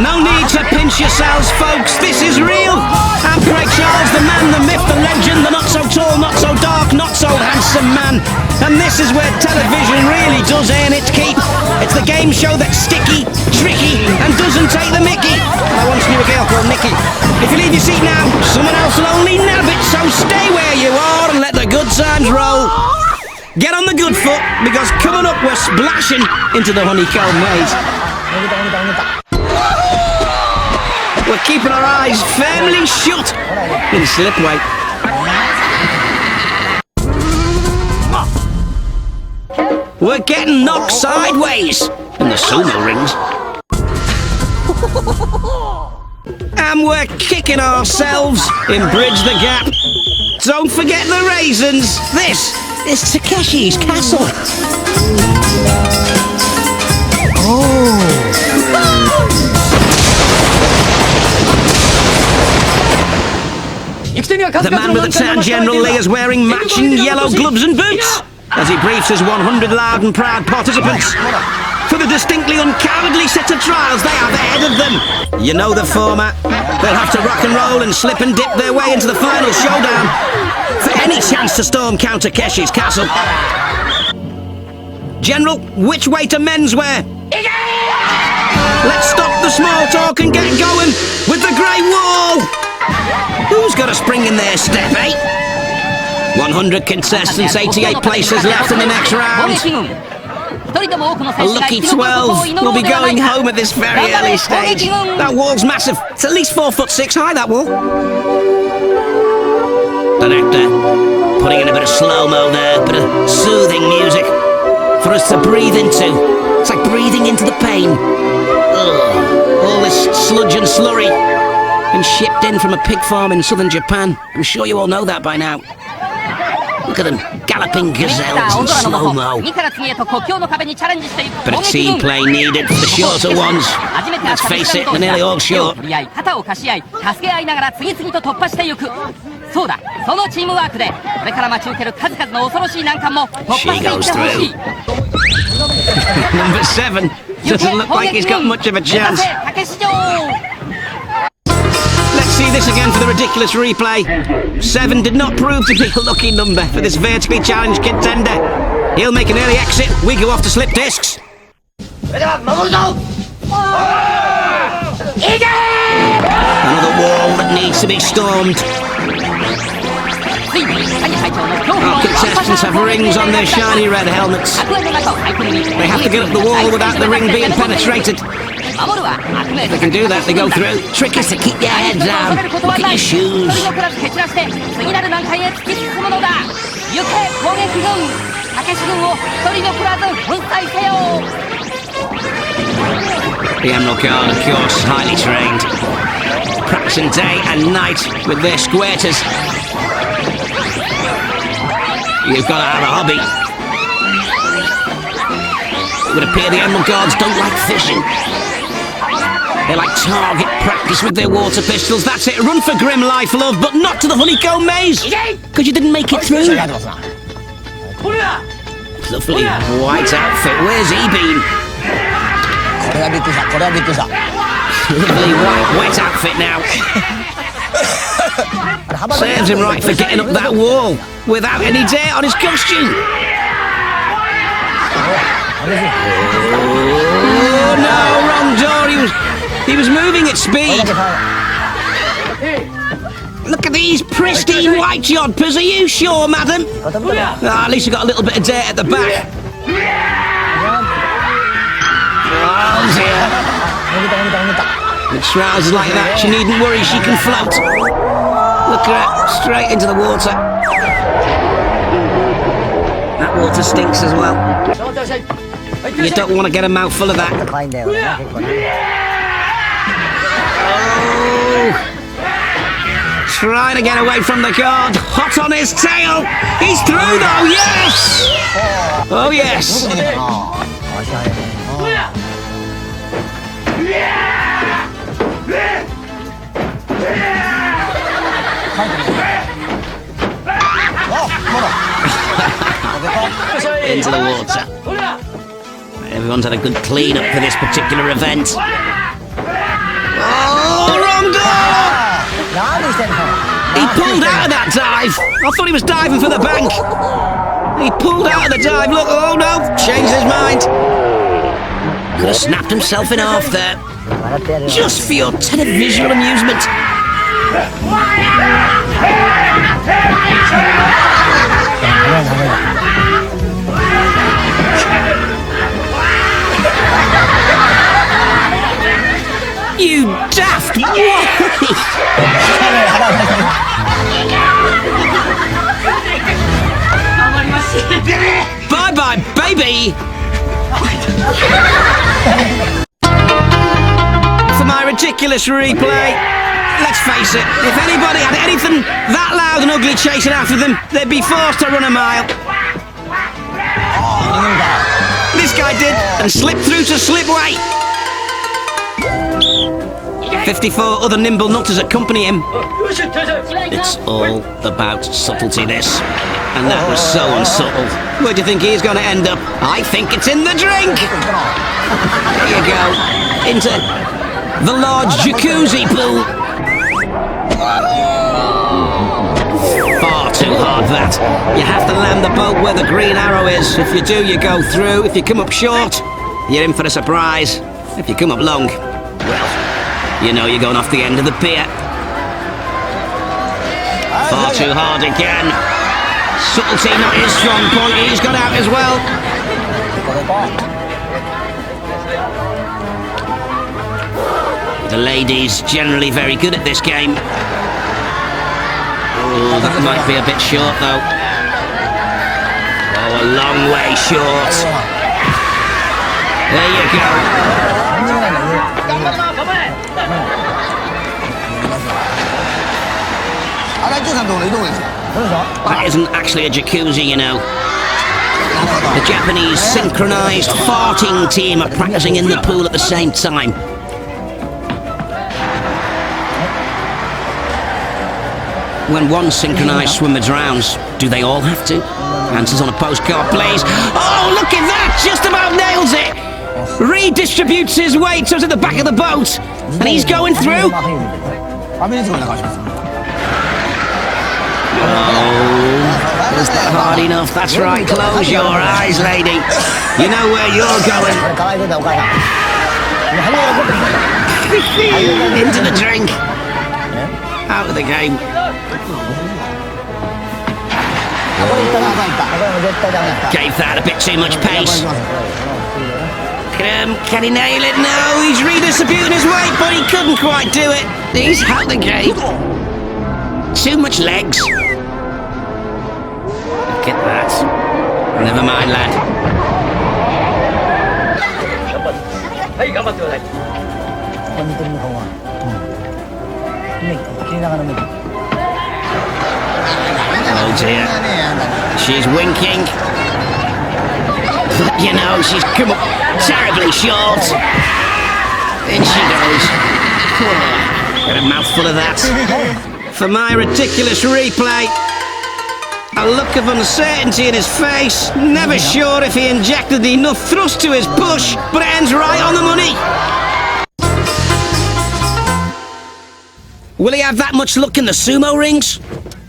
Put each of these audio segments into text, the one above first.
No need to pinch yourselves, folks. This is real. I'm Craig Charles, the man, the myth, the legend, the not so tall, not so dark, not so handsome man. And this is where television really does earn its keep. It's the game show that's sticky, tricky, and doesn't take the mickey. I once knew a girl called Nikki. If you leave your seat now, someone else will only nab it. So stay where you are and let the good times roll. Get on the good foot, because coming up we're splashing into the honeycomb maze. We're keeping our eyes firmly shut in slipway. We're getting knocked sideways in the sumo rings. And we're kicking ourselves in Bridge the Gap. Don't forget the raisins. This is Takeshi's castle. The man with the tan General Lee is wearing matching yellow gloves and boots as he briefs his 100 loud and proud participants. For the distinctly uncowardly set of trials they have ahead of them. You know the format. They'll have to rock and roll and slip and dip their way into the final showdown for any chance to storm Count Takeshi's castle. General, which way to menswear? Let's stop the small talk and get going with the Great Wall. Who's got a spring in their step, eh? 100 contestants, 88 places left in the next round. A lucky 12 will be going home at this very early stage. That wall's massive. It's at least 4'6" high, that wall. An actor putting in a bit of slow-mo there, a bit of soothing music for us to breathe into. It's like breathing into the pain. Ugh. All this sludge and slurry been shipped in from a pig farm in southern Japan. I'm sure you all know that by now. Look at them, galloping gazelles in slow-mo. But it's play needed for the shorter ones. Let's face it, they're nearly all short. She goes through. Number 7 doesn't look like he's got much of a chance. Let's see this again for the ridiculous replay. 7 did not prove to be a lucky number for this vertically challenged contender. He'll make an early exit. We go off to slip discs. Another wall that needs to be stormed. Our contestants have rings on their shiny red helmets. They have to get up the wall without the ring being penetrated. If they can do that, they go through. Trick is to keep your head down. Look at your shoes. The Emerald Guard, of course, highly trained. Practicing day and night with their squirters. You've got to have a hobby. It would appear the Emerald Guards don't like fishing. They like target practice with their water pistols. That's it, run for grim life, love, but not to the honeycomb maze, because you didn't make it through. Lovely white outfit, where's he been? Lovely wet outfit now. Serves him right for getting up that wall without any dirt on his costume. Oh no, wrong door. He was moving at speed. Look at these pristine white jodhpurs. Are you sure, madam? At least you got a little bit of dirt at the back. Oh dear. With trousers like that, she needn't worry, she can float. Look at her, straight into the water. That water stinks as well. You don't want to get a mouthful of that. Oh. Trying to get away from the guard. Hot on his tail. He's through though, yes! Oh yes. Into the water. Everyone's had a good clean up for this particular event. He pulled out of that dive. I thought he was diving for the bank. He pulled out of the dive. Look, oh no, changed his mind. Could have snapped himself in half there. Just for your televisual amusement. You daft boy! Bye-bye, baby! For my ridiculous replay, let's face it, if anybody had anything that loud and ugly chasing after them, they'd be forced to run a mile. This guy did, and slipped through to slipway. 54 other nimble nutters accompany him. It's all about subtlety, this. And that was so unsubtle. Where do you think he's going to end up? I think it's in the drink! There you go. Into the large jacuzzi pool. Far too hard, that. You have to land the boat where the green arrow is. If you do, you go through. If you come up short, you're in for a surprise. If you come up long, well, you know you're going off the end of the pier. Far too hard again. Subtlety not his strong point. He's got out as well. The ladies generally very good at this game. Oh, that might be a bit short though. Oh, a long way short. There you go. That isn't actually a jacuzzi, you know. The Japanese synchronized farting team are practicing in the pool at the same time. When one synchronized swimmer drowns, do they all have to? Answers on a postcard, please. Oh, look at that! Just about nails it! Redistributes his weight to the back of the boat, and he's going through. Oh, is that hard enough? That's right, close your eyes, lady. You know where you're going. Into the drink. Out of the game. Gave that a bit too much pace. Can he nail it? No, he's redistributing his weight, but he couldn't quite do it. He's out the game. Too much legs. Look at that. Never mind, lad. Oh dear. She's winking. You know, she's come up terribly short. In she goes. Got a mouthful of that. For my ridiculous replay, a look of uncertainty in his face, never sure if he injected enough thrust to his push, but it ends right on the money. Will he have that much luck in the sumo rings?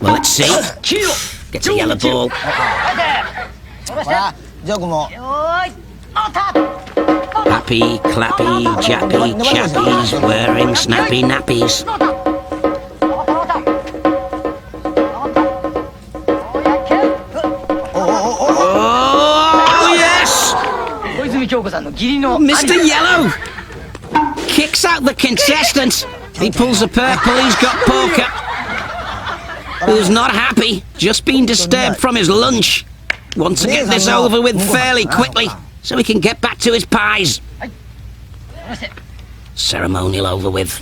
Well, let's see. Gets a yellow ball. Happy, clappy, jappy, chappies, wearing snappy nappies. Mr. Yellow kicks out the contestant. He pulls a purple, he's got poker. Who's not happy, just been disturbed from his lunch. Wants to get this over with fairly quickly, so he can get back to his pies. Ceremonial over with.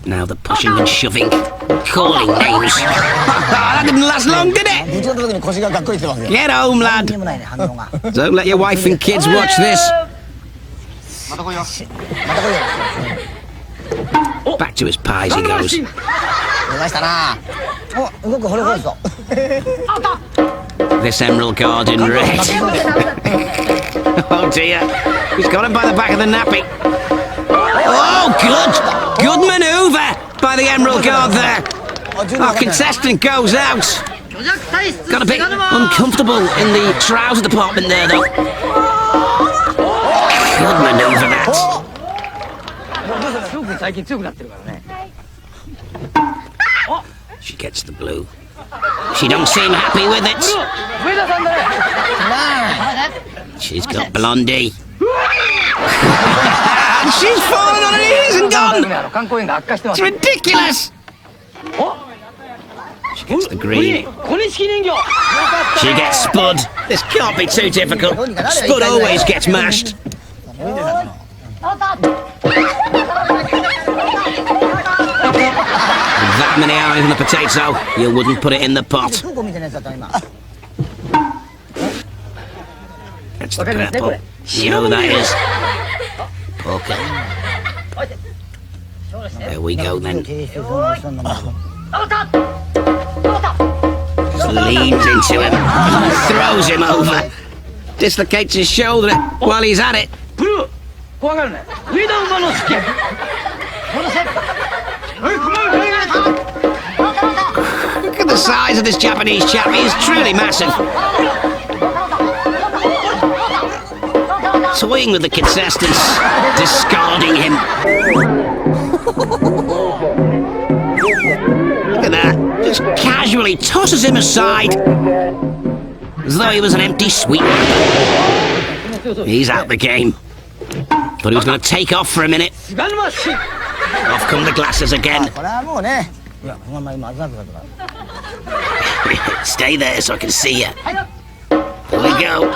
Now the pushing and shoving, calling names. That didn't last long, did it? Get home, lad. Don't let your wife and kids watch this. Back to his pies he goes. This emerald garden red. Oh dear. He's got him by the back of the nappy. Oh, good! Good manoeuvre by the Emerald Guard there. Our contestant goes out. Got a bit uncomfortable in the trouser department there, though. Good manoeuvre, that. She gets the blue. She don't seem happy with it. She's got Blondie. And she's fallen on her knees and gone. It's ridiculous. She gets the green. She gets Spud. This can't be too difficult. Spud always gets mashed. With that many eyes on a potato, you wouldn't put it in the pot. That's the purple. You know who that is? Poker. There we go then. Just leans into him and throws him over. Dislocates his shoulder while he's at it. Look at the size of this Japanese chap. He's truly massive. Toying with the contestants, discarding him. Look at that. Just casually tosses him aside as though he was an empty sweetener. He's out the game. But he was going to take off for a minute. Off come the glasses again. Stay there so I can see you. Here we go.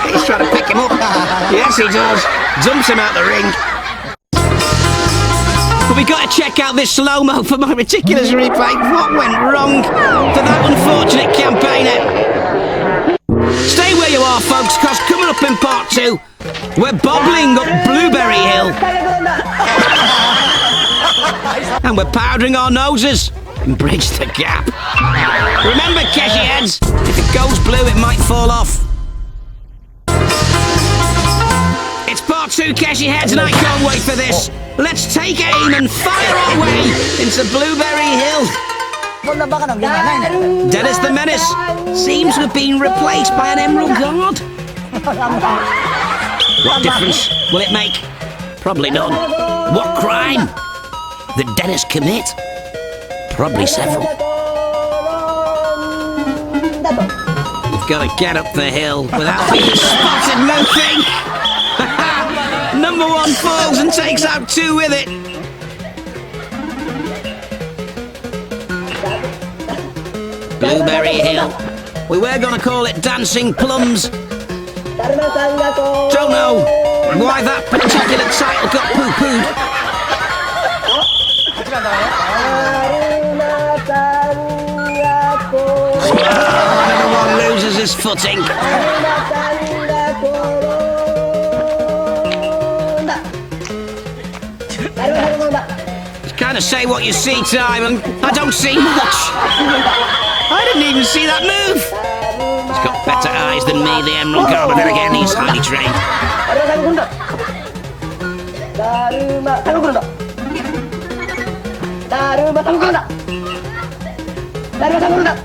He's trying to pick him up. Yes, he does. Dumps him out the ring. But we got to check out this slow-mo for my ridiculous replay. What went wrong for that unfortunate campaigner? Stay where you are, folks, because coming up in part 2, we're bobbling up Blueberry Hill. And we're powdering our noses and bridge the gap. Remember, Takeshi heads, if it goes blue, it might fall off. It's part 2, Takeshi heads, and I can't wait for this. Let's take aim and fire our way into Blueberry Hill. Dennis the Menace seems to have been replaced by an Emerald Guard. What difference will it make? Probably none. What crime did Dennis commit? Probably several. You've got to get up the hill without being spotted, Mothing. Number 1 falls and takes out 2 with it. Blueberry Hill. We were going to call it Dancing Plums. Don't know why that particular title got poo-pooed. Number 1 loses his footing. Just kind of say what you see time, and I don't see much. I didn't even see that move. He's got better eyes than me, the Emerald Guard, but then again, he's highly trained.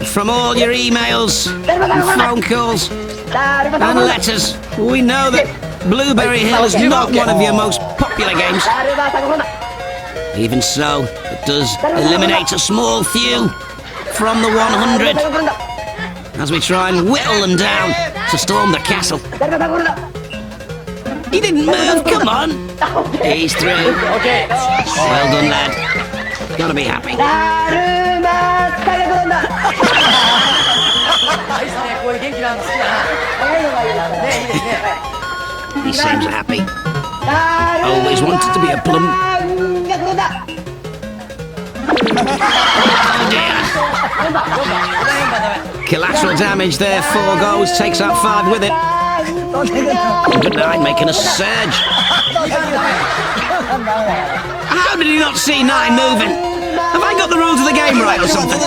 From all your emails, and phone calls, and letters, we know that Blueberry Hill is not one of your most popular games. Even so, it does eliminate a small few from the 100 as we try and whittle them down to storm the castle. He didn't move, come on. He's through. Well done, lad. Gotta be happy. He seems happy. Always wanted to be a plum. Oh dear. Collateral damage there, 4 goes, takes out 5 with it. Number 9 making a surge. How did he not see 9 moving? Have I got the rules of the game right or something?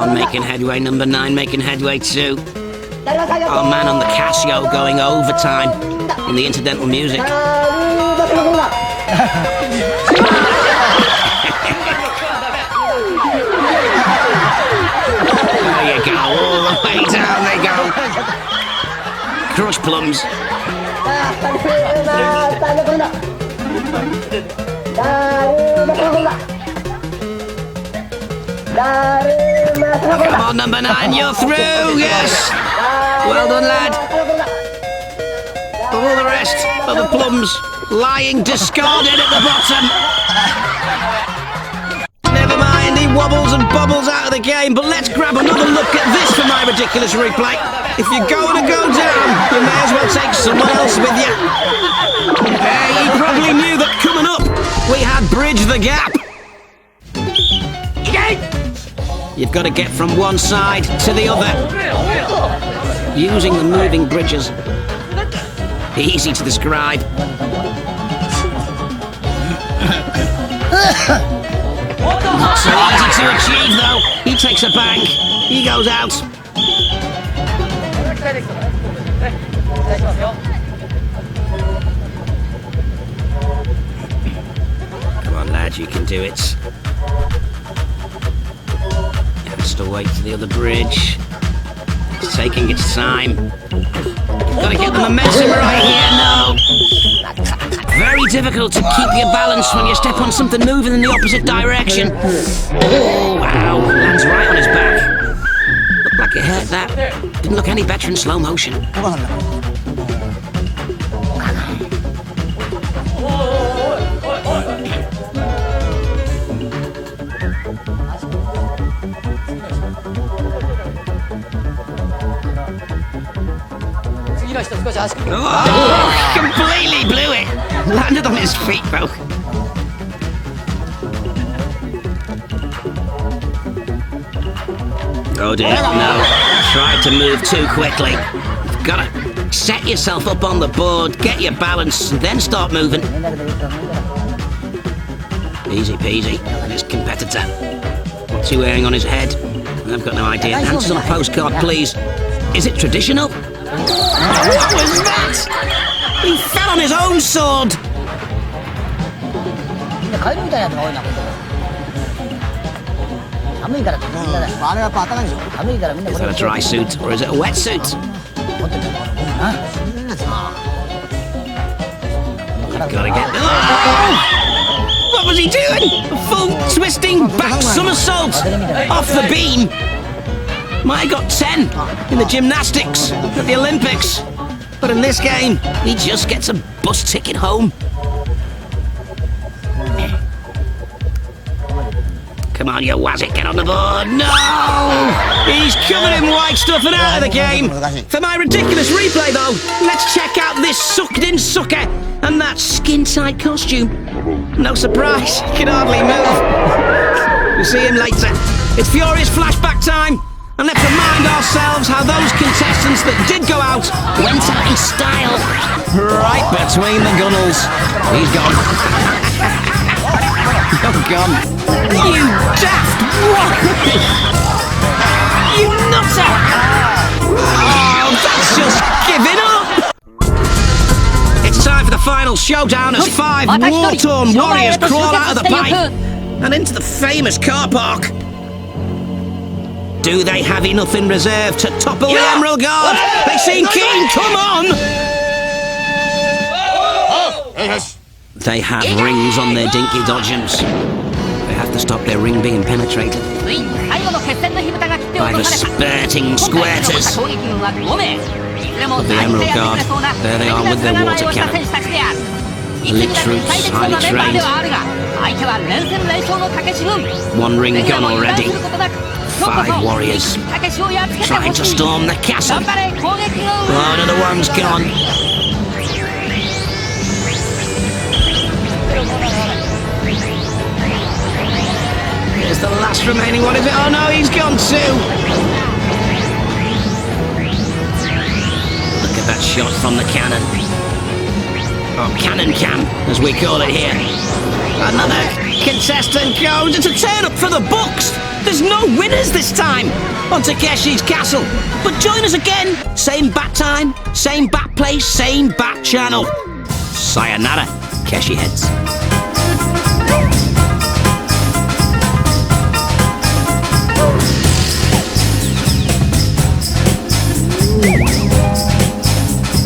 1 making headway, number 9 making headway too. Our man on the Casio going overtime in the incidental music. There you go, all the way down they go. Crushed plums. Come on, number 9, you're through, yes! Well done, lad. All the rest of the plums lying discarded at the bottom. Never mind, he wobbles and bobbles out of the game, but let's grab another look at this for my ridiculous replay. If you're going to go down, you may as well take someone else with you. He probably knew that coming up, we had bridged the gap. You've got to get from one side to the other, using the moving bridges. Easy to describe. Not so easy to achieve, though. He takes a bank. He goes out. Come on, lad, you can do it. Has to wait for the other bridge. It's taking its time. Gotta get the momentum right here. No. Very difficult to keep your balance when you step on something moving in the opposite direction. Oh, wow. Lands right on his back. Looked like it hurt that. Didn't look any better in slow motion. Oh, completely blew it. Landed on his feet, though. Oh dear, no. Tried to move too quickly. You've got to set yourself up on the board, get your balance, and then start moving. Easy peasy, this competitor. What's he wearing on his head? I've got no idea. Answer on a postcard, please. Is it traditional? What was that? He fell on his own sword. Is that a dry suit or is it a wetsuit? Gotta get... Oh! What was he doing? A full twisting back somersault off the beam. Might have got 10 in the gymnastics at the Olympics. But in this game, he just gets a bus ticket home. Come on, you wazzick, get on the board. No! He's covered in white stuff and out of the game. For my ridiculous replay, though, let's check out this sucked-in sucker and that skin-tight costume. No surprise, he can hardly move. We'll see him later. It's furious flashback time. And let's remind ourselves how those contestants that did go out went out in style. Right between the gunnels. He's gone. You're gone. You daft what? You nutter! Oh, that's just giving up! It's time for the final showdown as 5 war-torn warriors crawl out of the pipe and into the famous car park. Do they have enough in reserve to topple the Emerald Guard? They seem keen, come on! They have rings on their dinky dodgems. They have to stop their ring being penetrated by the spurting squirters of the Emerald Guard. There they are with their water cannon. Elite troops, highly trained. 1 ring gone already. 5 warriors trying to storm the castle. Another one's gone. Here's the last remaining one, is it? Oh no, he's gone too. Look at that shot from the cannon. Or cannon cam, as we call it here. Another contestant goes. It's a turn up for the books. There's no winners this time on Takeshi's Castle. But join us again, same bat time, same bat place, same bat channel. Sayonara, Keshi heads.